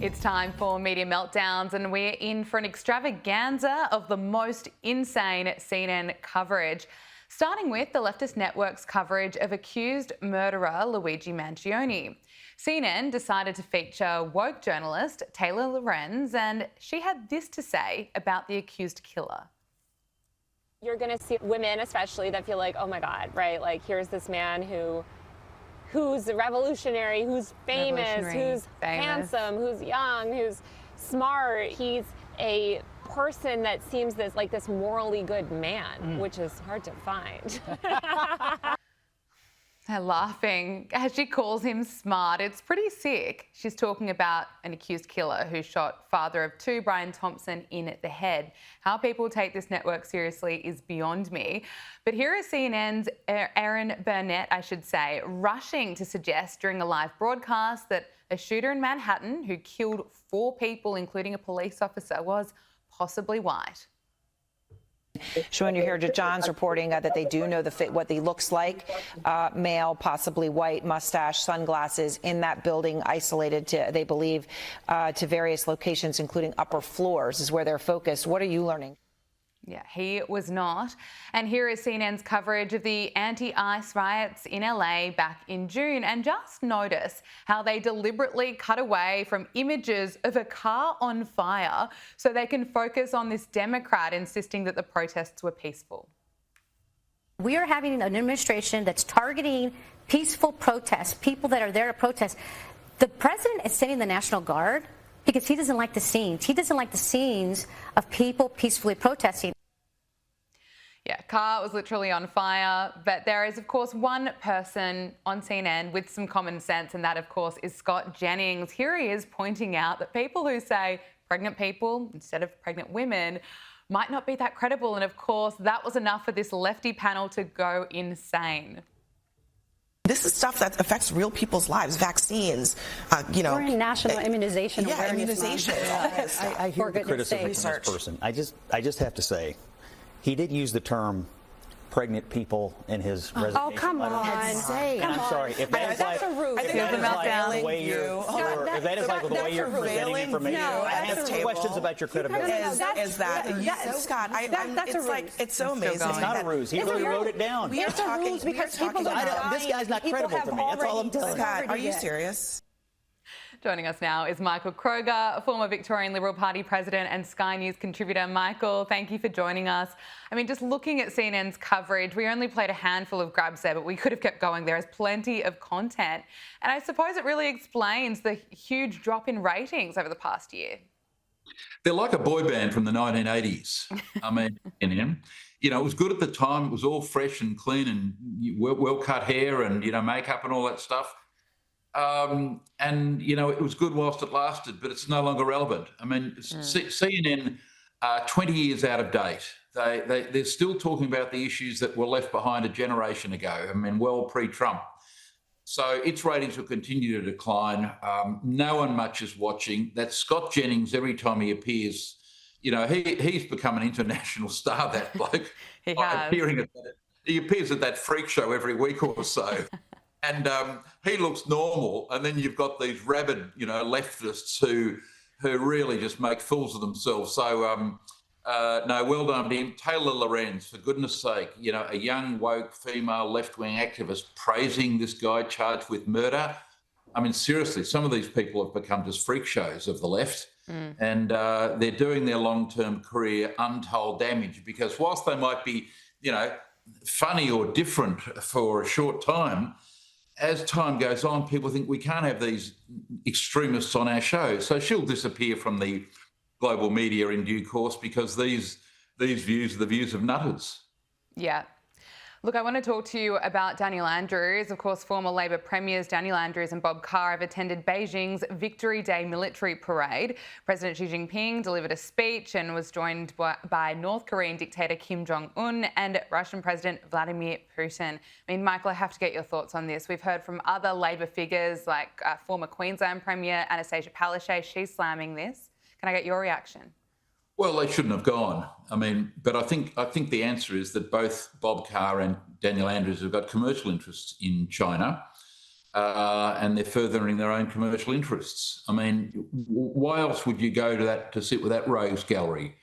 It's time for Media Meltdowns, and we're in for an extravaganza of the most insane CNN coverage. Starting with the leftist network's coverage of accused murderer Luigi Mangione. CNN decided to feature woke journalist Taylor Lorenz, and she had this to say about the accused killer. You're going to see women especially that feel like, oh my God, right? Like, here's this man who's revolutionary, who's famous, who's handsome, who's young, who's smart. He's a person that seems like this morally good man, which is hard to find. They're laughing as she calls him smart. It's pretty sick. She's talking about an accused killer who shot father of two, Brian Thompson, in the head. How people take this network seriously is beyond me. But here is CNN's Erin Burnett, rushing to suggest during a live broadcast that a shooter in Manhattan who killed 4 people, including a police officer, was possibly white. Showing you here, John's reporting that they do know what he looks like, male, possibly white, mustache, sunglasses, in that building, isolated to, they believe, to various locations, including upper floors, is where they're focused. What are you learning? Yeah, he was not. And here is CNN's coverage of the anti-ICE riots in LA back in June. And just notice how they deliberately cut away from images of a car on fire so they can focus on this Democrat insisting that the protests were peaceful. We are having an administration that's targeting peaceful protests, people that are there to protest. The president is sending the National Guard because he doesn't like the scenes. He doesn't like the scenes of people peacefully protesting. Yeah, car was literally on fire. But there is, of course, one person on CNN with some common sense, and that, of course, is Scott Jennings. Here he is pointing out that people who say pregnant people instead of pregnant women might not be that credible. And, of course, that was enough for this lefty panel to go insane. This is stuff that affects real people's lives. Vaccines, We're in National Immunization Awareness immunization. I hear the criticism from this person. I just have to say, he did use the term pregnant people in his resignation. Oh, come on. I'm sorry. If that is like the way you're presenting information, I have questions about your credibility. Scott, it's so amazing. It's not a ruse. He really wrote it down. It's a ruse because people are dying. This guy's not credible to me. That's all I'm telling you. Scott, are you serious? Joining us now is Michael Kroger, former Victorian Liberal Party president and Sky News contributor. Michael, thank you for joining us. I mean, just looking at CNN's coverage, we only played a handful of grabs there, but we could have kept going. There is plenty of content. And I suppose it really explains the huge drop in ratings over the past year. They're like a boy band from the 1980s. I mean, it was good at the time. It was all fresh and clean and well-cut hair and, makeup and all that stuff. It was good whilst it lasted, but it's no longer relevant. I mean, CNN are 20 years out of date. They're still talking about the issues that were left behind a generation ago. I mean, well pre-Trump. So its ratings will continue to decline. No one much is watching. That Scott Jennings, every time he appears, he's become an international star, that bloke. He has. He appears at that freak show every week or so. And he looks normal, and then you've got these rabid, leftists who really just make fools of themselves. So, no, well done to him. Taylor Lorenz, for goodness sake, a young, woke, female left-wing activist praising this guy charged with murder. I mean, seriously, some of these people have become just freak shows of the left, and they're doing their long-term career untold damage because whilst they might be, funny or different for a short time, as time goes on, people think we can't have these extremists on our show. So she'll disappear from the global media in due course because these views are the views of nutters. Yeah. Look, I want to talk to you about Daniel Andrews. Of course, former Labor premiers Daniel Andrews and Bob Carr have attended Beijing's Victory Day military parade. President Xi Jinping delivered a speech and was joined by North Korean dictator Kim Jong-un and Russian President Vladimir Putin. I mean, Michael, I have to get your thoughts on this. We've heard from other Labor figures like former Queensland Premier Anastasia Palaszczuk. She's slamming this. Can I get your reaction? Well, they shouldn't have gone. I mean, but I think the answer is that both Bob Carr and Daniel Andrews have got commercial interests in China. and they're furthering their own commercial interests. I mean, why else would you go to that to sit with that rogues gallery?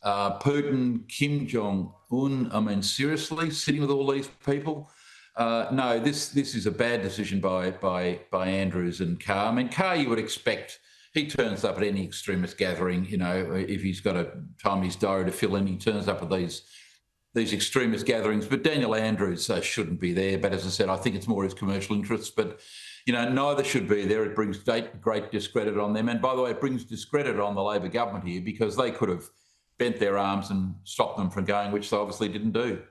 Putin, Kim Jong-un, I mean, seriously, sitting with all these people? No, this is a bad decision by Andrews and Carr. I mean, Carr, you would expect, he turns up at any extremist gathering, you know, if he's got a time in his diary to fill in, he turns up at these extremist gatherings. But Daniel Andrews shouldn't be there. But as I said, I think it's more his commercial interests. But, you know, neither should be there. It brings great discredit on them. And by the way, it brings discredit on the Labor government here, because they could have bent their arms and stopped them from going, which they obviously didn't do.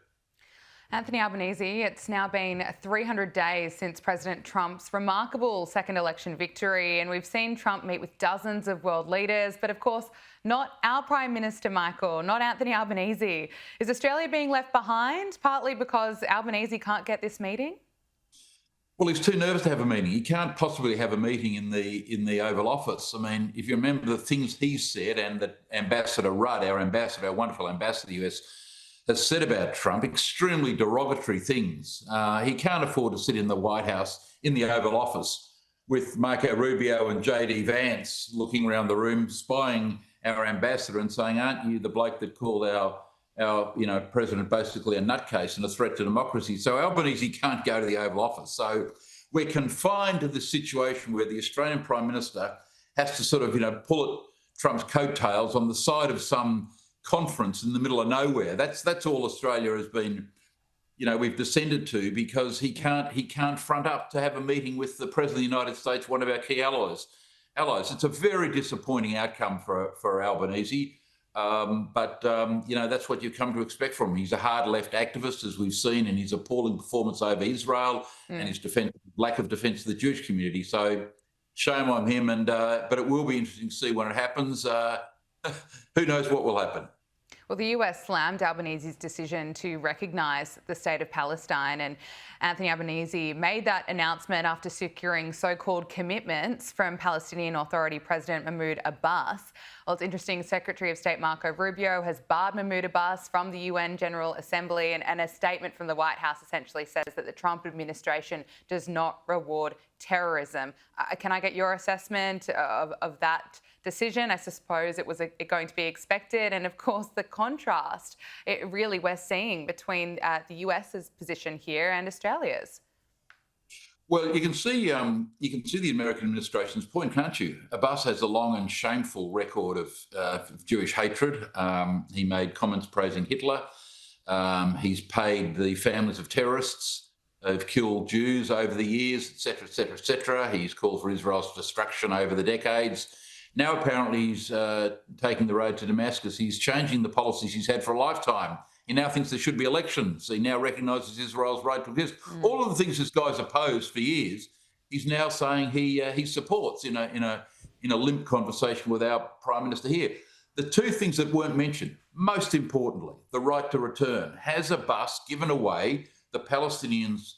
Anthony Albanese, it's now been 300 days since President Trump's remarkable second election victory, and we've seen Trump meet with dozens of world leaders, but of course, not our Prime Minister, Michael, not Anthony Albanese. Is Australia being left behind, partly because Albanese can't get this meeting? Well, he's too nervous to have a meeting. He can't possibly have a meeting in the Oval Office. I mean, if you remember the things he said, and that Ambassador Rudd, our ambassador, our wonderful ambassador to the US, has said about Trump, extremely derogatory things. He can't afford to sit in the White House, in the Oval Office, with Marco Rubio and JD Vance looking around the room, spying our ambassador and saying, aren't you the bloke that called our president basically a nutcase and a threat to democracy? So Albanese can't go to the Oval Office. So we're confined to the situation where the Australian Prime Minister has to sort of, pull at Trump's coattails on the side of some conference in the middle of nowhere. That's all Australia has been, we've descended to, because he can't front up to have a meeting with the President of the United States, one of our key allies. It's a very disappointing outcome for Albanese. But that's what you've come to expect from him. He's a hard left activist, as we've seen in his appalling performance over Israel and his lack of defence of the Jewish community. So shame on him. But it will be interesting to see when it happens. Who knows what will happen? Well, the US slammed Albanese's decision to recognise the state of Palestine, and Anthony Albanese made that announcement after securing so-called commitments from Palestinian Authority President Mahmoud Abbas. Well, it's interesting, Secretary of State Marco Rubio has barred Mahmoud Abbas from the UN General Assembly, and a statement from the White House essentially says that the Trump administration does not reward terrorism. Can I get your assessment of that decision? I suppose it was going to be expected, and of course the contrast we're seeing between the US's position here and Australia's. Well, you can see the American administration's point, can't you? Abbas has a long and shameful record of Jewish hatred. He made comments praising Hitler. He's paid the families of terrorists who've killed Jews over the years, etc., etc., etc. He's called for Israel's destruction over the decades. Now, apparently, he's taking the road to Damascus. He's changing the policies he's had for a lifetime. He now thinks there should be elections. He now recognises Israel's right to exist. All of the things this guy's opposed for years, he's now saying he supports in a limp conversation with our Prime Minister here. The two things that weren't mentioned, most importantly, the right to return. Has Abbas given away the Palestinians'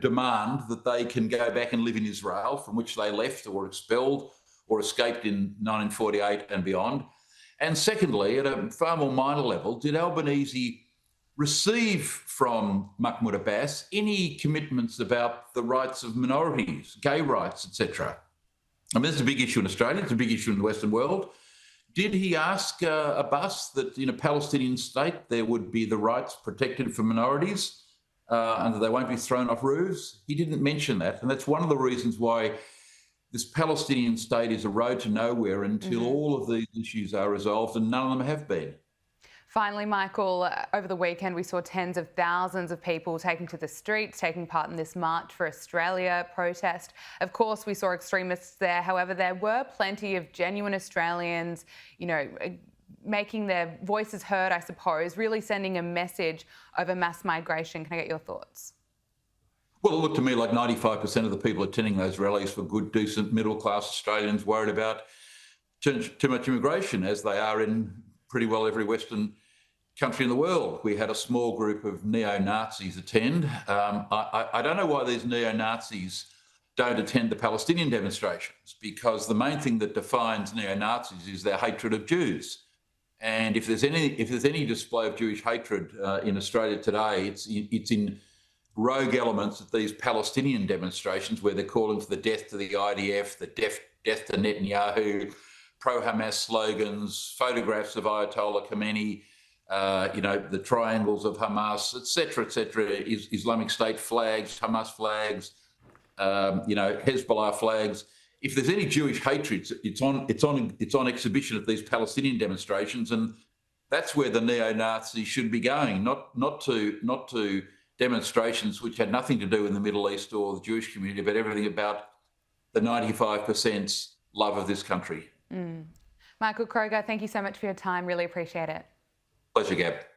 demand that they can go back and live in Israel, from which they left or expelled or escaped in 1948 and beyond? And secondly, at a far more minor level, did Albanese receive from Mahmoud Abbas any commitments about the rights of minorities, gay rights, etc.? I mean, this is a big issue in Australia. It's a big issue in the Western world. Did he ask Abbas that in a Palestinian state there would be the rights protected for minorities and that they won't be thrown off roofs? He didn't mention that. And that's one of the reasons why this Palestinian state is a road to nowhere until all of these issues are resolved, and none of them have been. Finally, Michael, over the weekend we saw tens of thousands of people taking to the streets, taking part in this March for Australia protest. Of course, we saw extremists there. However, there were plenty of genuine Australians, making their voices heard, I suppose, really sending a message over mass migration. Can I get your thoughts? Well, it looked to me like 95% of the people attending those rallies were good, decent, middle-class Australians worried about too much immigration, as they are in pretty well every Western country in the world. We had a small group of neo-Nazis attend. I don't know why these neo-Nazis don't attend the Palestinian demonstrations, because the main thing that defines neo-Nazis is their hatred of Jews. And if there's any display of Jewish hatred in Australia today, it's in rogue elements at these Palestinian demonstrations where they're calling for the death to the IDF, the death to Netanyahu, pro-Hamas slogans, photographs of Ayatollah Khomeini, the triangles of Hamas, etc., Islamic State flags, Hamas flags, Hezbollah flags. If there's any Jewish hatred, it's on exhibition at these Palestinian demonstrations, and that's where the neo-Nazis should be going, not to demonstrations which had nothing to do in the Middle East or the Jewish community, but everything about the 95% love of this country. Michael Kroger, thank you so much for your time. Really appreciate it. Pleasure, Gab.